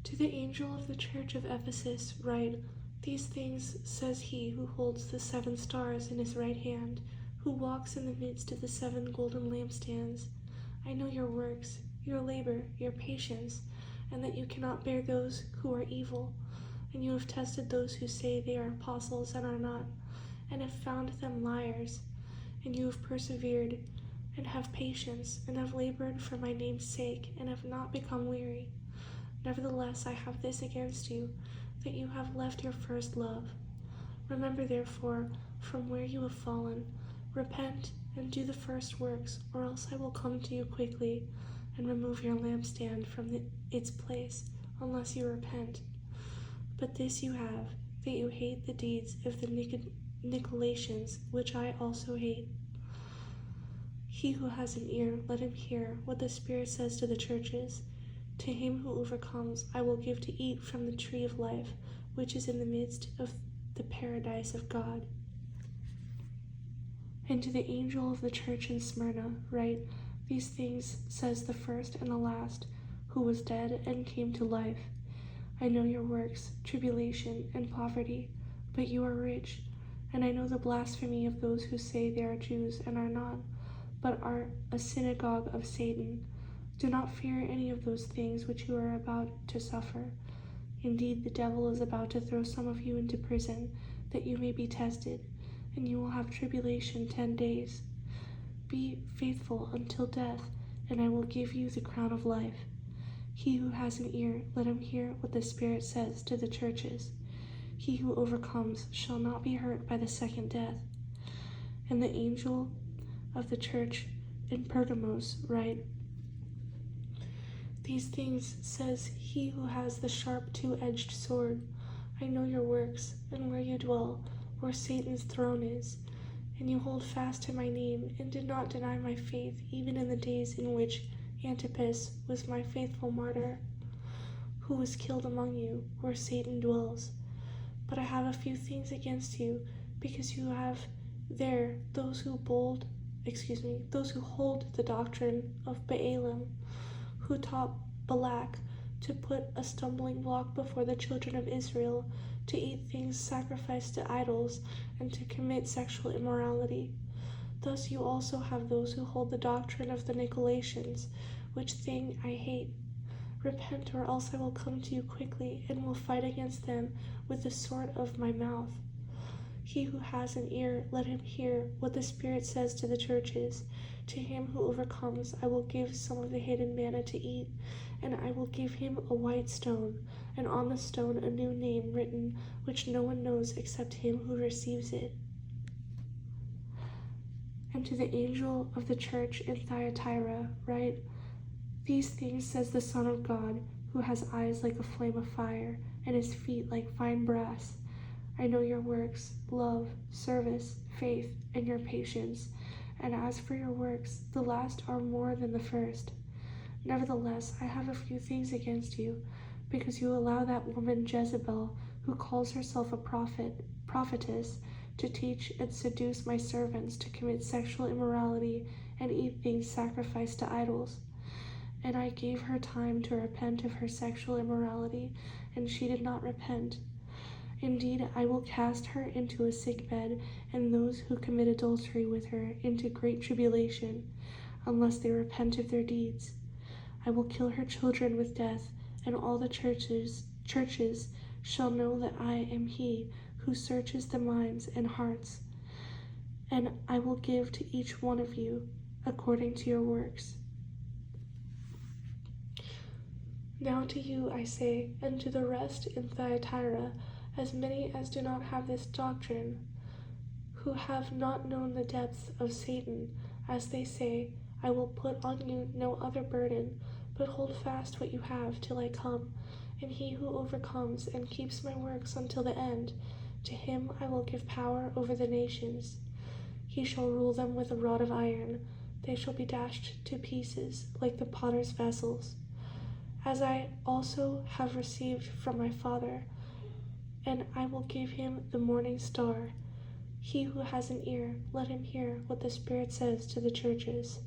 To the angel of the church of Ephesus write, These things says he who holds the 7 stars in his right hand, who walks in the midst of the 7 golden lampstands. I know your works, your labor, your patience, and that you cannot bear those who are evil. And you have tested those who say they are apostles and are not, and have found them liars. And you have persevered, and have patience, and have labored for my name's sake, and have not become weary. Nevertheless, I have this against you, that you have left your first love. Remember, therefore, from where you have fallen, repent and do the first works, or else I will come to you quickly and remove your lampstand from its place, unless you repent. But this you have, that you hate the deeds of the Nicolaitans, which I also hate. He who has an ear, let him hear what the Spirit says to the churches. To him who overcomes, I will give to eat from the tree of life, which is in the midst of the paradise of God. And to the angel of the church in Smyrna write, These things says the first and the last, who was dead and came to life. I know your works, tribulation, and poverty, but you are rich. And I know the blasphemy of those who say they are Jews and are not, but are a synagogue of Satan. Do not fear any of those things which you are about to suffer. Indeed, the devil is about to throw some of you into prison, that you may be tested, and you will have tribulation 10 days. Be faithful until death, and I will give you the crown of life. He who has an ear, let him hear what the Spirit says to the churches. He who overcomes shall not be hurt by the second death. And the angel of the church in Pergamos write, These things says he who has the sharp 2-edged sword. I know your works, and where you dwell, where Satan's throne is. And you hold fast to my name, and did not deny my faith, even in the days in which Antipas was my faithful martyr, who was killed among you, where Satan dwells. But I have a few things against you, because you have there those who hold the doctrine of Balaam, who taught Balak to put a stumbling block before the children of Israel, to eat things sacrificed to idols, and to commit sexual immorality. Thus you also have those who hold the doctrine of the Nicolaitans, which thing I hate. Repent, or else I will come to you quickly, and will fight against them with the sword of my mouth. He who has an ear, let him hear what the Spirit says to the churches. To him who overcomes, I will give some of the hidden manna to eat, and I will give him a white stone, and on the stone a new name written, which no one knows except him who receives it. And to the angel of the church in Thyatira write, These things says the Son of God, who has eyes like a flame of fire, and his feet like fine brass. I know your works, love, service, faith, and your patience, and as for your works, the last are more than the first. Nevertheless, I have a few things against you, because you allow that woman Jezebel, who calls herself a prophetess, to teach and seduce my servants to commit sexual immorality and eat things sacrificed to idols. And I gave her time to repent of her sexual immorality, and she did not repent. Indeed, I will cast her into a sickbed, and those who commit adultery with her into great tribulation, unless they repent of their deeds. I will kill her children with death, and all the churches shall know that I am he who searches the minds and hearts. And I will give to each one of you according to your works. Now to you I say, and to the rest in Thyatira, as many as do not have this doctrine, who have not known the depths of Satan, as they say, I will put on you no other burden, but hold fast what you have till I come. And he who overcomes and keeps my works until the end, to him I will give power over the nations. He shall rule them with a rod of iron. They shall be dashed to pieces like the potter's vessels. As I also have received from my Father, and I will give him the morning star. He who has an ear, let him hear what the Spirit says to the churches.